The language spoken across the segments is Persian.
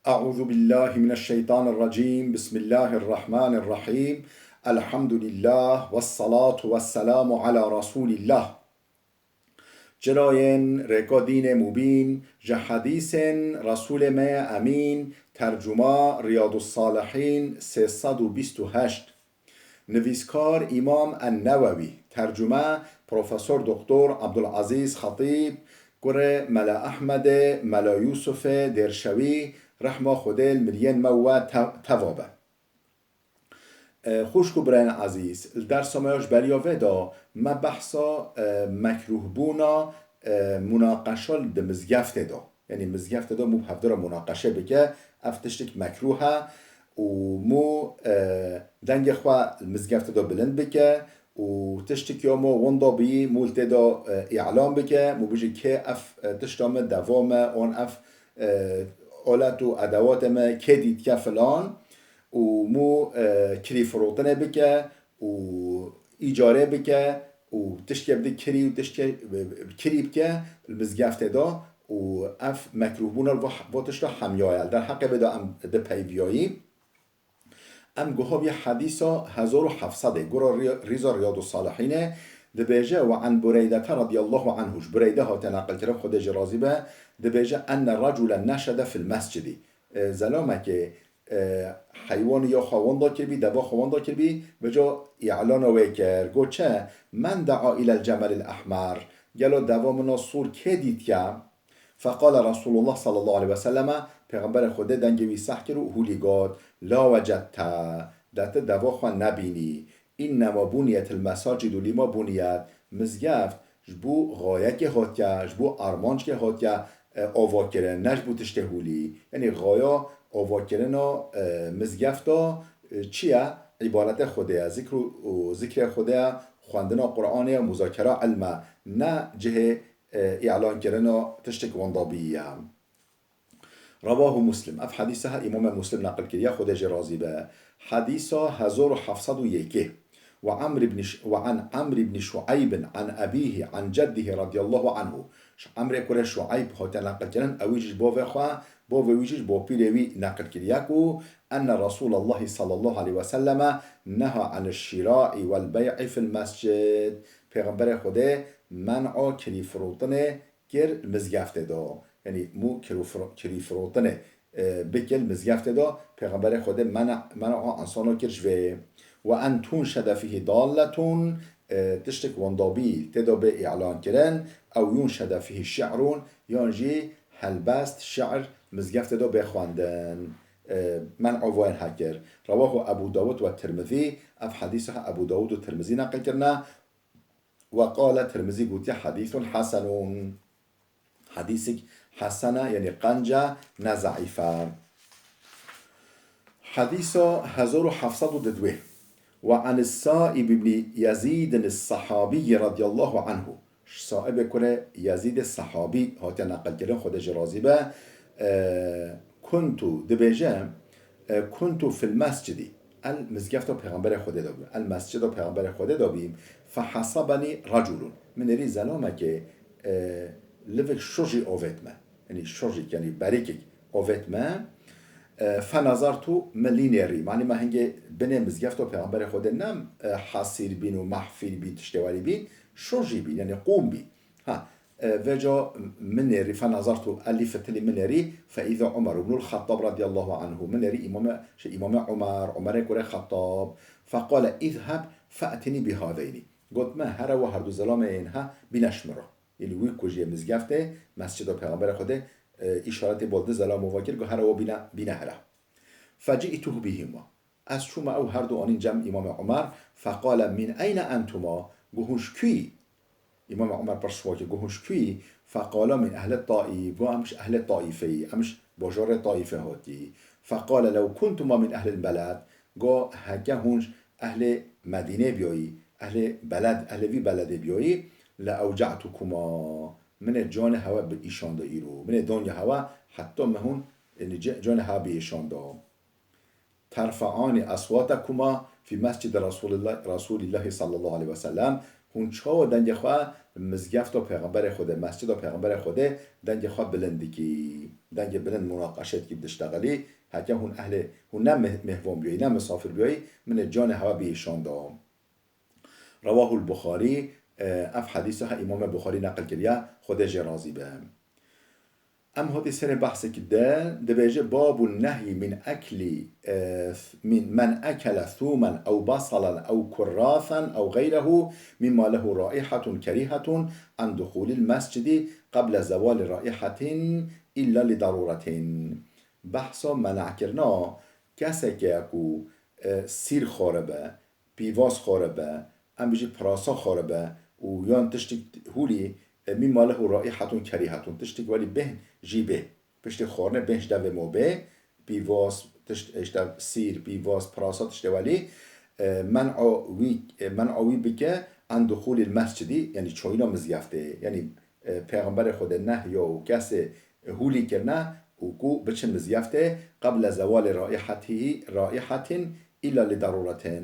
أعوذ بالله من الشيطان الرجيم بسم الله الرحمن الرحيم الحمد لله والصلاة والسلام على رسول الله جراين ركادين مبين جحديث رسول ما أمين ترجمة رياض الصالحين 328 نویسکار امام النووی ترجمه پروفسور دکتر عبدالعزیز خطیب گره ملا احمد ملا یوسف درشوی رحمه خودل ملین مو توابه خوشکو برین عزیز در سمایش بریاوه دا ما بحثا مکروه بونا مناقشه ده مزگفت دا یعنی مزگفت دا مو هفته را مناقشه بکه افتشتک مکروه و مو دنگ خواه مزگفت دا بلند بکه و تشتکی مو وندا بی مولت دا اعلام بکه مو بجی که اف تشتام دوام اون اف آلت و ادوات ما که دید که فلان و مو کری فروتنه بکه و ایجاره بکه و تشکی بده کری و تشکی کری بکه المزگفت دا و اف مکروه بونا و تشتا همیایل در حق بدا ام ده پیویایی ام گوها بی حدیثا 1700 گرا ریزا ریاض الصالحینه دبیجه و عن بریده رضی الله عنهش بریده ها تنقل کرد خود جرازی به دبیجه ان رجل نشد فی المسجد زلامه که حیوان یا خواندا کربی دبا خواندا کربی به جا اعلان ویکر گو چه من دعا الى الجمل الاحمر گلو دوا منا صور که دید که فقال رسول الله صلی الله علیه و سلم پیغمبر خدا دنگوی سح کرد و هولیگاد لا وجدت دت دوا خوان نبینی انما بنیت المساجد لما بنیت مزگفت جبو غایه که هات که جبو ارمانج که هات که آوا کرن نجبو تشته هولی یعنی غایا آوا کرن مزگفتا چیه؟ عبارت خوده ذکر خوده خواندن قرآن مذاکره علم نه جه اعلان کردن تشتک وندابیه رواه مسلم اف حدیثها امام مسلم نقل کردی خود جرازی به حدیثا 1701 وعن عمرو بن شعيب عن أبيه عن جده رضي الله عنه عمرو كره شعيب هات نقل كرن أويجش بوفيجش بوبيلوي نقل كرياكو أن رسول الله صلى الله عليه وسلم نهى عن الشراء والبيع في المسجد پیغمبر خدا منع کلی فروتنه گر مزگفت دا یعنی مو کلی فروتنه بکل مزگفت دا پیغمبر خدا منع انسانو کرجوه و ان تنشد فيه ضالة تشتك وندابيل تدا به اعلان کرن او ينشد فيه شعر یانجی هلبست شعر مزگفت دا بخواندن من عوان هكر رواه ابو داود و الترمذي اف حديثها ابو داود و الترمذي نقل کرنا وقال الترمذي قلت حديث حسن حديثك حسنة يعني قنجة نزعيفة حديث 1702 وعن السائب بن يزيد الصحابي رضي الله عنه صائب كره يزيد الصحابي هات نقل كده خود جرازي به كنت دبيجه كنت في المسجد المزگفت پیغمبر خدا دابیم المسجد پیغمبر خدا دابیم فحسبني رجل من ری زلامه که لفك شوجي اوفتما يعني شوجي يعني باریک اوفتما فنظرت ملينيري معنی ما هنگه بنه مزگفت پیغمبر خدا نم حصیر بین و محفیل بین تشتواری بین شوجي بین يعني قوم بین ها وجا منيري فنظرت ألفت لي منيري فإذا عمر بن الخطاب رضي الله عنه منيري إمام عمر كره خطاب فقال اذهب فأتني بهذين قلت ما هر و هر دو زلام اینها بینشمره یعنی وی کجی مزگفته مسجد پیغمبر خدا اشارت بالده زلام مواکر گو هر و بینه هره فجئته بهما از شما او هر دو آنین جمع امام عمر فقال من أين أنتما گوهش کی امام عمر پرسوا که گوهش کی فقال من اهل الطائف و امش اهل الطائفه امش بجار طائفه هاتی فقال لو كنتما من اهل البلد گو هکه هونش اهل مدینه بیایی اهل بلد اهل وی بلد بیایی لاوجعتكما من جان هوا به ایشان دا ایرو من دنیا هوا حتی مهون جان هوا به ایشان دا ترفعان اصواتكما في مسجد رسول الله صلى الله عليه وسلم هون چا دنگ خواه مزگفت و پیغمبر خوده مسجد و پیغمبر خوده دنگ خواه بلندی کی دنگ بلند مناقشت کی بدشتغلی حتی هون اهل هون نه مهوان بیایی نه مسافر بیایی من جان هوا بیشان دام. رواه البخاری اف حدیث ها امام بخاری نقل کریا خودش راضی به. ام هذه سر بحث كده دبيجي باب النهي من أكل من أكل ثوما أو بصلا أو كراثا أو غيره مما له رائحة كريهة عن دخول المسجد قبل زوال رائحة إلا لضرورة. بحثا منع کرنا کسی که اكو سیر خاربه پیواز خاربه ام بيجي پراسا خاربه و یان تشتك هولي مما له رائحة كريهة تشتك ولي به جيبه پشت خورنه بهش دو موبه بیواز تشت سیر بیواز پراسا تشت ولی منعوی بکه عن دخول المسجدی یعنی چوینا مزیفته یعنی پیغمبر خود نه یا کسی هولی کرنه و کو بچن مزیفته قبل زوال رائحت الا لضرورت.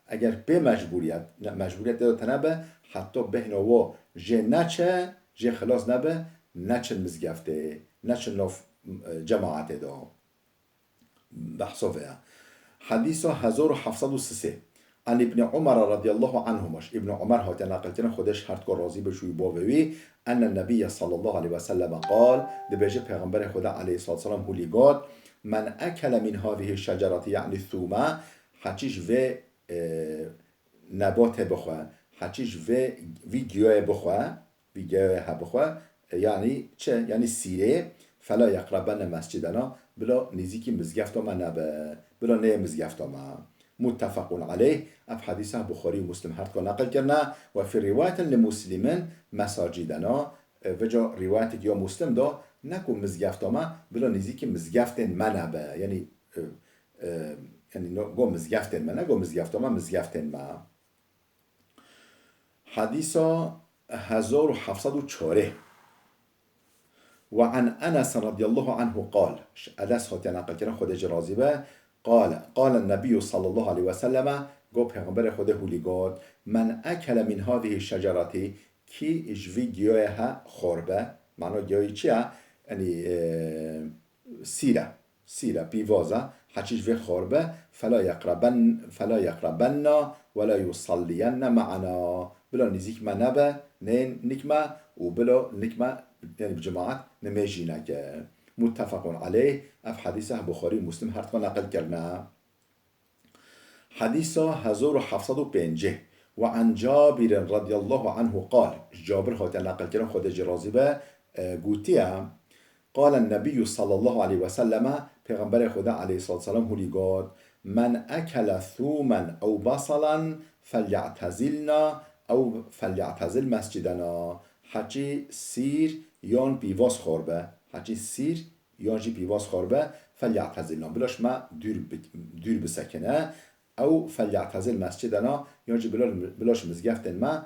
اگر به مجبوریت داده نبه حتی بهنوا جه نچه جه خلاص نبه نچن مزگفته نچن ناف جماعت دا بحثا فيها. حديث 1703 عن ابن عمر رضي الله عنهمش ابن عمر هات نقل كنا خودش هرت راضي بشوي باوي ان النبي صلى الله عليه وسلم قال دبيجه پیغمبر خدا عليه الصلاه والسلام هولي قال من اكل من هذه الشجره يعني الثومه حچيش و نبات بخواه حچيش و گیاه بخواه و گیاه بخواه یعنی چه؟ یعنی سیره فلا یقربن مسجدنا بلا نزیکی مزگفت ما نبه بلا نه مزگفت ما متفق علیه. اف حدیث بخاری و مسلم هر که نقل کرنا و فی روایت لمسلمن مساجدنا و جا روایت یا مسلم دا نکو مزگفت ما بلا نزیکی مزگفت ما نبه یعنی گو مزگفت ما نگو مزگفت ما مزگفت ما. حدیث 1704 وعن أنس رضي الله عنه قال أنس هات نقل كنا خود راضي به قال النبي صلى الله عليه وسلم قال پیغمبر خود هولی قال من أكل من هذه الشجرة كي اجوي گیاه خوربه معنی گیاهی چیه؟ یعنی سیره بیوازه حچیش وی خوربه فلا يقربن ولا يصلين معنا بلا نزیک ما نبه نه نکمه و بلا نکمه یعنی بجماعت نمیجی نکه. متفق علیه. اف حدیث بخاری مسلم هر نقل کرنا. حدیث 1705 وعن جابر رضی الله عنه قال جابر هات نقل کرنا خود جرازی به گوتیه قال النبي صلى الله عليه وسلم پیغمبر خدا علیه الصلاة والسلام هولی گاد من اکل ثوما او بصلا فلیعتزلنا او فلیعتزل مسجدنا حچی سیر یان بیواز خوربه حچی سیر یان جی بیواز خوربه فلیعتزلنا بلاش ما دور بسکنه او فلیعتزل مسجدنا یان جی بلاش مزگفتن ما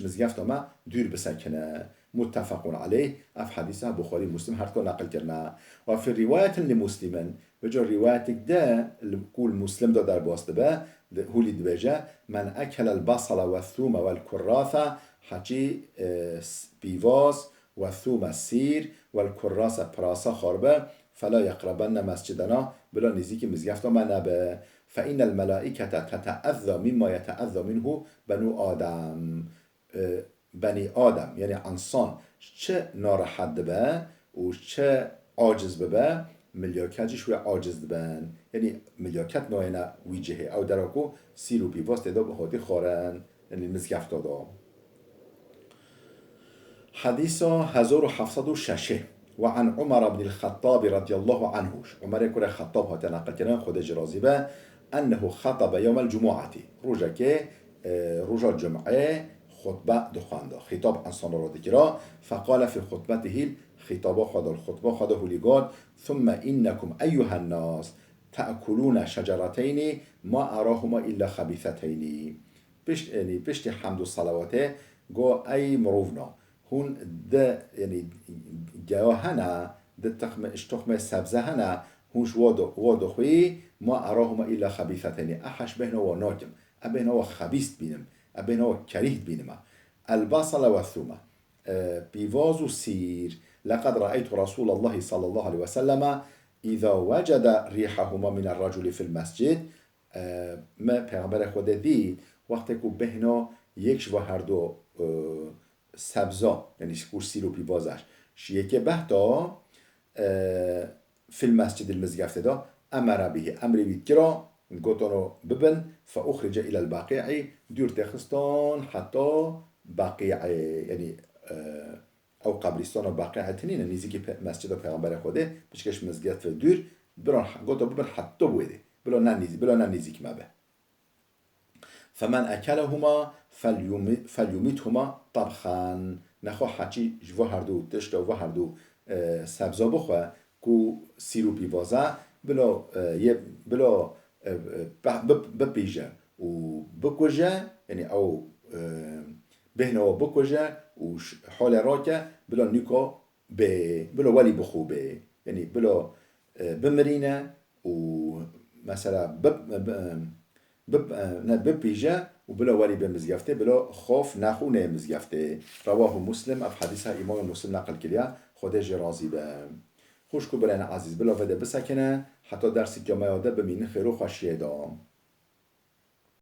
مزگفت ما دور بسکنه. متفق علیه. اف حدیث بخاری مسلم هر که نقل کرنا و فی روایت لمسلمن و جا روایت ده کول مسلم دا در باسته به هولی دبیجه من اکل البصل و الثوم و الكراث حچی بیواز و الثوم سیر و الكراث پراسا خاربه فلا يقربن مسجدنا بلا نزیک مزگفت ما نبه فإن الملائكة تتأذى مما يتأذى منه بنو آدم بنی آدم یعنی انسان چه ناراحت به و چه عاجز به ملیاکتش و عاجز بن یعنی ملیاکت ناینه ویجهه او دراکو سیر و پیواز تدا به حاطی خارن یعنی مزگفت دادا. حدیث 1706 وعن عمر بن الخطاب رضي الله عنه عمر كره خطاب هات نقل كنا خود جرازي به انه خطب يوم الجمعه روزه که روزا جمعه خطبه دخانده خطاب انسان را دکرا فقال في خطبته خطابه خدا هلیگاد ثم انكم ايها الناس تأكلون شجرتين ما اراهما الا خبيثتين پشت حمد و صلواته گو ای مروفنا هون ده یعنی گیاهنا ده تخم سبزه هنا هونش وادو خوی ما اراهما الا خبيثتين احش بهنا و ناکم ابهنا و خبیث بینم ابنو كريهت بينما البصل والثوم بيفاز السير لقد رأيت رسول الله صلى الله عليه وسلم إذا وجد ريحهما من الرجل في المسجد ما پیغمبر خود دید وقتی که بهنا یکش و هر دو سبزا یعنی سیر و پیوازش یکی بهتا في المسجد المزگفت دا امر به امر بید کرا گوتانو ببن فاخرج الى البقيع دور تخستان حتى بقيع یعنی او قبرستان و بقیع تنین نزدیک مسجد پیغمبر خوده بشکش مزگفت دور بران گوتا ببن حتی بوده بلا ننزیک مبه فمن اکلهما فلیومیتهما طبخا نخوا حچی جو هر دو تشت و هر دو سبزا بخواه کو سیرو پیوازه بلا بپیجه و بکوجه یعنی او بهنه و بکوجه و حال راکه بلا نیکا بلا ولی بخوبه یعنی بلا بمرینه و مثلا بپیجه و بلا ولی بمزگفته بلا خوف نخونه مزگفته رواه مسلم اف حدیث امام مسلم نقل کرده خودش راضی به خوش کو برن عزیز بلا وده بسکنه حتی درسی که میاده بمینه خیر و خوشیه دام